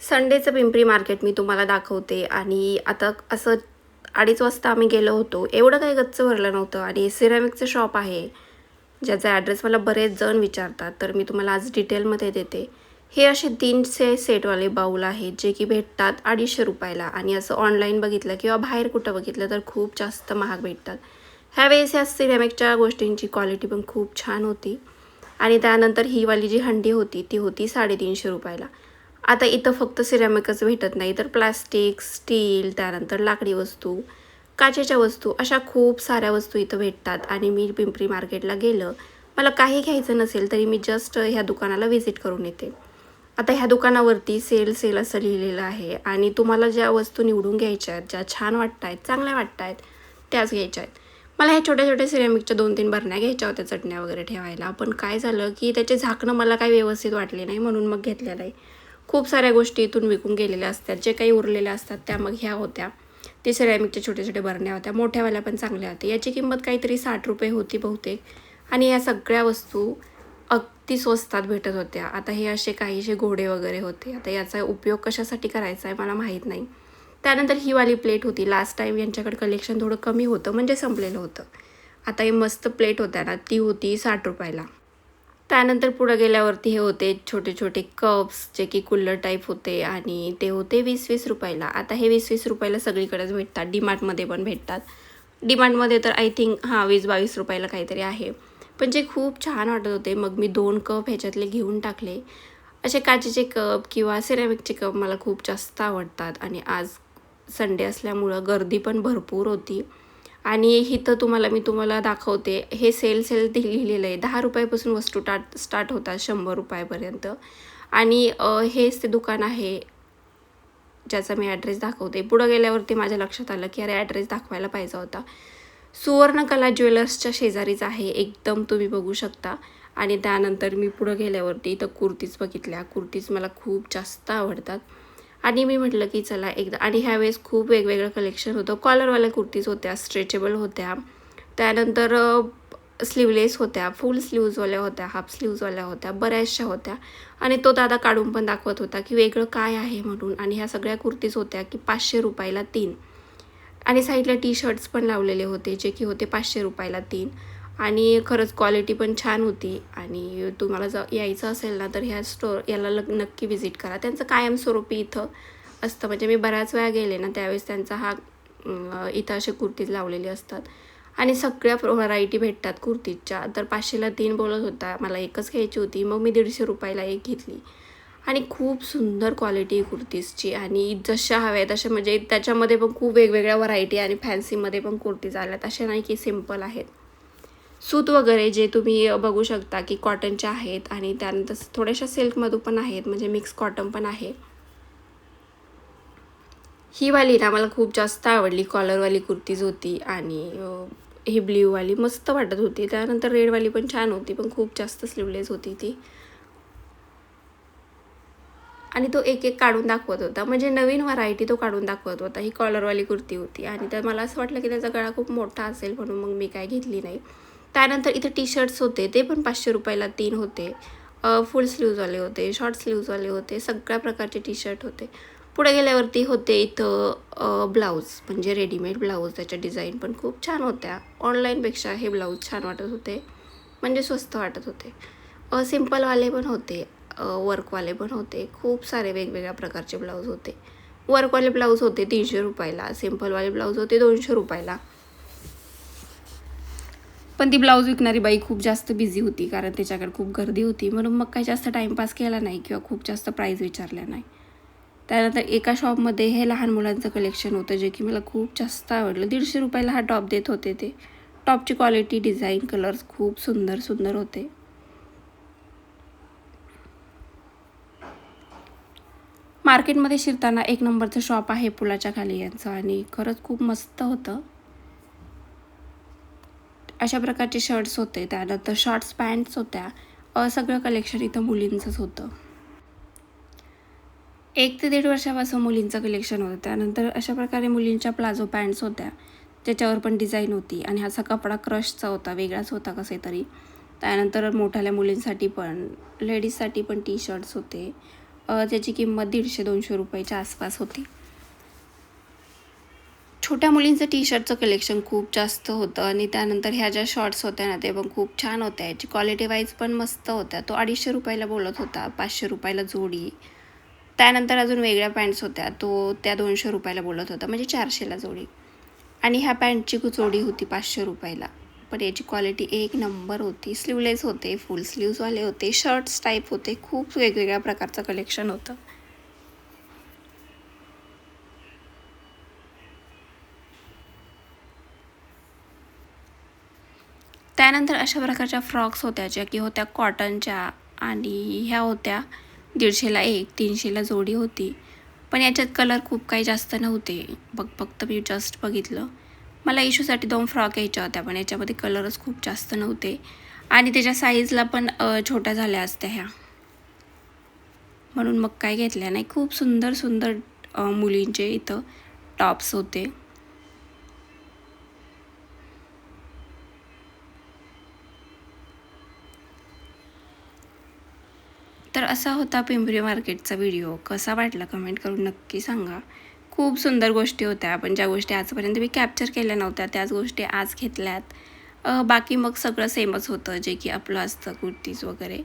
संडेचं Pimpri market मी तुम्हाला दाखवते. आणि आता असं 2:30 वाजता आम्ही गेलो होतो. एवढं काही गच्च भरलं नव्हतं आणि सिरॅमिकचं शॉप आहे, ज्याचा ॲड्रेस मला बरेच जण विचारतात, तर मी तुम्हाला आज डिटेलमध्ये देते. हे असे 300 सेटवाले बाऊल आहेत, जे की भेटतात ₹250 आणि असं ऑनलाईन बघितलं किंवा बाहेर कुठं बघितलं तर खूप जास्त महाग भेटतात. ह्यावेळेस ह्या सिरॅमिकच्या गोष्टींची क्वालिटी पण खूप छान होती. आणि त्यानंतर ही वाली जी हंडी होती ती होती ₹350. आता इथं फक्त सिरॅमिकच भेटत नाही, तर प्लास्टिक, स्टील, त्यानंतर लाकडी वस्तू, काचेच्या वस्तू अशा खूप साऱ्या वस्तू इथं भेटतात. आणि मी पिंपरी मार्केटला गेलं, मला काही घ्यायचं नसेल तरी मी जस्ट ह्या दुकानाला व्हिजिट करून येते. आता ह्या दुकानावरती सेल सेल असं लिहिलेलं आहे आणि तुम्हाला ज्या वस्तू निवडून घ्यायच्या आहेत, ज्या छान वाटत आहेत, चांगल्या वाटत आहेत, त्याच घ्यायच्या आहेत. मला ह्या छोट्या छोट्या सिरॅमिकच्या 2-3 बरण्या घ्यायच्या होत्या चटण्या वगैरे ठेवायला. पण काय झालं की त्याचे झाकणं मला काही व्यवस्थित वाटले नाही, म्हणून मग घेतल्या नाही. खूप साऱ्या गोष्टी इथून विकून गेलेल्या असतात, जे काही उरलेल्या असतात त्या मग ह्या होत्या. ते सिरॅमिकच्या छोट्या छोट्या बरण्या होत्या, मोठ्यावाल्या पण चांगल्या होत्या. याची किंमत काहीतरी ₹60 होती बहुतेक. आणि या सगळ्या वस्तू अगदी स्वस्तात भेटत होत्या. आता हे असे काहीसे घोडे वगैरे होते. आता याचा उपयोग कशासाठी करायचा आहे मला माहीत नाही. त्यानंतर ही वाली प्लेट होती. लास्ट टाईम यांच्याकडे कलेक्शन थोडं कमी होतं, म्हणजे संपलेलं होतं. आता ही मस्त प्लेट होत्या ना, ती होती ₹60. त्यानंतर पुढं गेल्यावरती हे होते छोटे छोटे कप्स, जे की कुल्लर टाईप होते आणि ते होते ₹20-20. आता हे ₹20-20 सगळीकडेच भेटतात. डीमार्टमध्ये पण भेटतात. डीमार्टमध्ये तर आय थिंक ₹20-22 काहीतरी आहे. पण जे खूप छान वाटत होते. मग मी 2 कप ह्याच्यातले घेऊन टाकले. असे काचेचे कप किंवा सिरॅमिकचे कप मला खूप जास्त आवडतात. आणि आज संडे असल्यामुळं गर्दी पण भरपूर होती. आणि इथं मी तुम्हाला दाखवते. हे सेल लिहिलेलं आहे. ₹10 वस्तू स्टार्ट होतात ₹100 आणि हेच ते दुकान आहे, ज्याचा मी ॲड्रेस दाखवते. पुढं गेल्यावरती माझ्या लक्षात आलं की अरे ॲड्रेस दाखवायला पाहिजे होता. सुवर्णकला ज्वेलर्सच्या शेजारीच आहे, एकदम तुम्ही बघू शकता. आणि त्यानंतर मी पुढं गेल्यावरती इथं कुर्तीज बघितल्या. कुर्तीज मला खूप जास्त आवडतात. आणि मी म्हटलं की चला एकदा. आणि ह्यावेळेस खूप वेगवेगळं कलेक्शन होतं. कॉलरवाल्या कुर्तीज होत्या, स्ट्रेचेबल होत्या, त्यानंतर स्लीवलेस होत्या, फुल स्लीव्जवाल्या होत्या, हाफ स्लीव्जवाल्या होत्या, बऱ्याचशा होत्या. आणि तो दादा काढून पण दाखवत होता की वेगळं काय आहे म्हणून. आणि ह्या सगळ्या कुर्तीज होत्या की ₹500 3. आणि साईडला टी शर्ट्स पण लावलेले होते, जे की होते ₹500 3. आणि खरंच क्वालिटी पण छान होती. आणि तुम्हाला यायचं असेल ना, तर ह्या याला नक्की व्हिजिट करा. त्यांचं कायमस्वरूपी इथं असतं, म्हणजे मी बऱ्याच वेळा गेले ना, त्यावेळेस त्यांचा इथं असे कुर्तीज लावलेले असतात. आणि सगळ्या व्हरायटी भेटतात कुर्तीच्या. तर 500ला 3 बोलत होता, मला एकच घ्यायची होती, मग मी ₹150ला एक घेतली. आणि खूप सुंदर क्वालिटी आहे कुर्तीजची. आणि जशा हव्या तशा, म्हणजे त्याच्यामध्ये पण खूप वेगवेगळ्या व्हरायटी आणि फॅन्सीमध्ये पण कुर्तीज आल्यात. अशा नाही की सिम्पल आहेत. सूत वगैरे जे तुम्ही बघू शकता की कॉटनच्या आहेत आणि त्यानंतर थोड्याशा सिल्कमधून पण आहेत, म्हणजे मिक्स कॉटन पण आहे. ही वाली ना मला खूप जास्त आवडली. कॉलरवाली कुर्तीज होती आणि ही ब्ल्यूवाली मस्त वाटत होती. त्यानंतर रेडवाली पण छान होती, पण खूप जास्त स्लीवलेस होती ती. आणि तो एक एक काढून दाखवत होता, म्हणजे नवीन व्हरायटी तो काढून दाखवत होता. ही कॉलरवाली कुर्ती होती आणि तर मला असं वाटलं की त्याचा गळा खूप मोठा असेल, म्हणून मग मी काय घेतली नाही. त्यानंतर इथे टी शर्ट्स होते, ते पण ₹500ला 3 होते. फुल स्लीव्जवाले होते, शॉर्ट स्लीव्जवाले होते, सगळ्या प्रकारचे टी शर्ट होते. पुढे गेल्यावरती होते इथं ब्लाऊज, म्हणजे रेडीमेड ब्लाऊज. त्याच्या डिझाईन पण खूप छान होत्या. ऑनलाईनपेक्षा हे ब्लाऊज छान वाटत होते, म्हणजे स्वस्त वाटत होते. सिम्पलवाले पण होते, वर्कवाले पण होते. खूप सारे वेगवेगळ्या प्रकारचे ब्लाऊज होते. वर्कवाले ब्लाऊज होते ₹300, सिम्पलवाले ब्लाऊज होते ₹200. पण ती ब्लाऊज विकणारी बाई खूप जास्त बिझी होती, कारण त्याच्याकडे खूप गर्दी होती, म्हणून मग काही जास्त टाईमपास केला नाही किंवा खूप जास्त प्राईज विचारल्या नाही. त्यानंतर एका शॉपमध्ये हे लहान मुलांचं कलेक्शन होतं, जे की मला खूप जास्त आवडलं. ₹150 हा टॉप देत होते ते. टॉपची क्वालिटी, डिझाईन, कलर्स खूप सुंदर सुंदर होते. मार्केटमध्ये शिरताना एक नंबरचं शॉप आहे पुलाच्या खाली यांचं, आणि खरंच खूप मस्त होतं. अशा प्रकारचे शर्ट्स होते, त्यानंतर शॉर्ट्स पॅन्ट्स होत्या. सगळं कलेक्शन इथं मुलींचंच होतं. 1 ते 1.5 वर्षापासून मुलींचं कलेक्शन होतं. त्यानंतर अशा प्रकारे मुलींच्या प्लाझो पॅन्ट्स होत्या, त्याच्यावर पण डिझाईन होती. आणि असा कपडा क्रशचा होता, वेगळाच होता कसे तरी. त्यानंतर मोठ्याल्या मुलींसाठी पण, लेडीजसाठी पण टी शर्ट्स होते. ज्याची किंमत 150-200 रुपयाच्या आसपास होती. छोट्या मुलींचं टी शर्टचं कलेक्शन खूप जास्त होतं आणि त्यानंतर ह्या ज्या शॉर्ट्स होत्या ना, ते पण खूप छान होत्या. याची क्वालिटी वाईज पण मस्त होत्या. तो 250 रुपयाला बोलत होता, 500 रुपयाला जोडी. त्यानंतर अजून वेगळ्या पॅन्ट्स होत्या, तो त्या 200 रुपयाला बोलत होता, म्हणजे 400ला जोडी. आणि ह्या पॅन्टची जोडी होती 500 रुपयाला. पण याची क्वालिटी एक नंबर होती. स्लीवलेस होते, फुल स्लीव्सवाले होते, शर्ट्स टाईप होते. खूप वेगवेगळ्या प्रकारचं कलेक्शन होतं. त्यानंतर अशा प्रकारच्या फ्रॉक्स होत्या, ज्या की होत्या कॉटनच्या आणि ह्या होत्या 150ला एक, 300ला जोडी होती. पण याच्यात कलर खूप काही जास्त नव्हते. फक्त मी जस्ट बघितलं. मला इशूसाठी 2 फ्रॉक यायच्या होत्या, पण याच्यामध्ये कलरच खूप जास्त नव्हते आणि त्याच्या साईजला पण छोट्या झाल्या असत्या ह्या. म्हणून मग काय घेतल्या नाही. खूप सुंदर सुंदर मुलींचे इथं टॉप्स होते. तर असा होता पिंपरी मार्केटचा व्हिडिओ. कसा वाटला कमेंट करून नक्की सांगा. खूप सुंदर गोष्टी होत्या. पण ज्या गोष्टी आजपर्यंत मी कॅप्चर केल्या नव्हत्या त्याच गोष्टी आज घेतल्यात. बाकी मग सगळं सेमच होतं, जे की आपलं असतं कुर्तीज वगैरे.